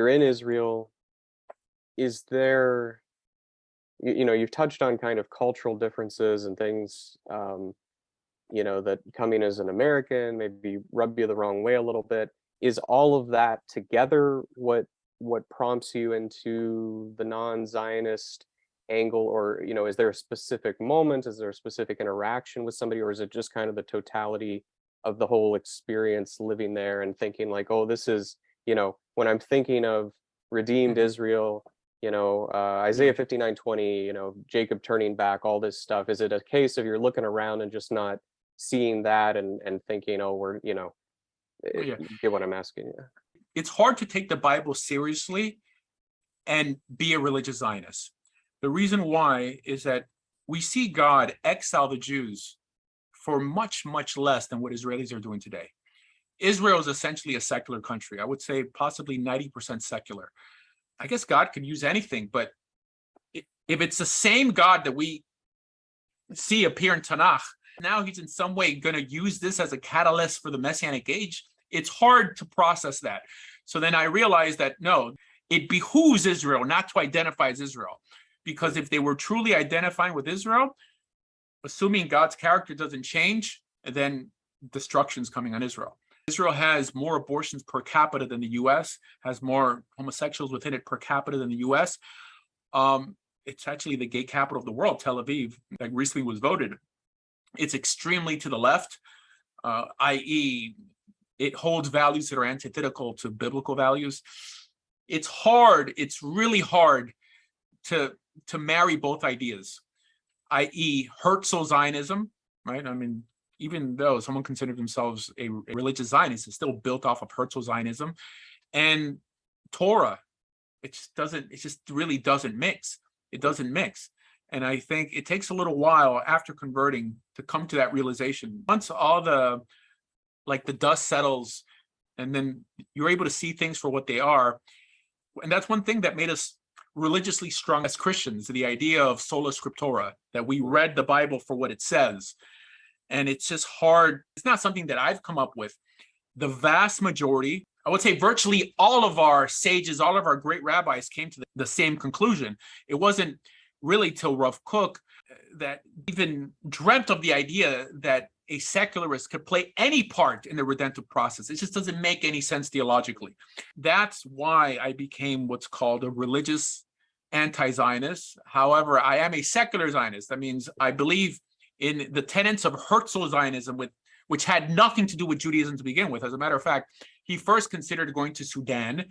you're in Israel, is there, you've touched on kind of cultural differences and things, that coming as an American maybe rub you the wrong way a little bit. Is all of that together what prompts you into the non-Zionist angle, or is there a specific moment? Is there a specific interaction with somebody, or is it just kind of the totality of the whole experience living there and thinking like, oh, this is, when I'm thinking of redeemed Mhm. Israel, Isaiah 59:20, Jacob turning back, all this stuff. Is it a case of you're looking around and just not seeing that and thinking, oh, we're, Oh, yeah. you get what I'm asking you? It's hard to take the Bible seriously and be a religious Zionist. The reason why is that we see God exile the Jews for much, much less than what Israelis are doing today. Israel is essentially a secular country. I would say possibly 90% secular. I guess God could use anything, but if it's the same God that we see appear in Tanakh, now he's in some way going to use this as a catalyst for the Messianic age. It's hard to process that. So then I realized that no, it behooves Israel not to identify as Israel, because if they were truly identifying with Israel, assuming God's character doesn't change, then destruction's coming on Israel. Israel has more abortions per capita than the US, has more homosexuals within it per capita than the US. It's actually the gay capital of the world, Tel Aviv, that recently was voted. It's extremely to the left, i.e., it holds values that are antithetical to biblical values. It's hard, it's really hard to marry both ideas, i.e., Herzl Zionism, right? I mean, even though someone considered themselves a religious Zionist, it's still built off of Herzl Zionism, and Torah. It just really doesn't mix. It doesn't mix. And I think it takes a little while after converting to come to that realization. Once all the dust settles, and then you're able to see things for what they are. And that's one thing that made us religiously strong as Christians, the idea of sola scriptura, that we read the Bible for what it says. And it's just hard. It's not something that I've come up with. The vast majority, I would say virtually all of our sages, all of our great rabbis came to the same conclusion. It wasn't really till Rav Kook that even dreamt of the idea that a secularist could play any part in the redemptive process. It just doesn't make any sense theologically. That's why I became what's called a religious anti-Zionist. However, I am a secular Zionist. That means I believe in the tenets of Herzl Zionism, which had nothing to do with Judaism to begin with. As a matter of fact, he first considered going to Sudan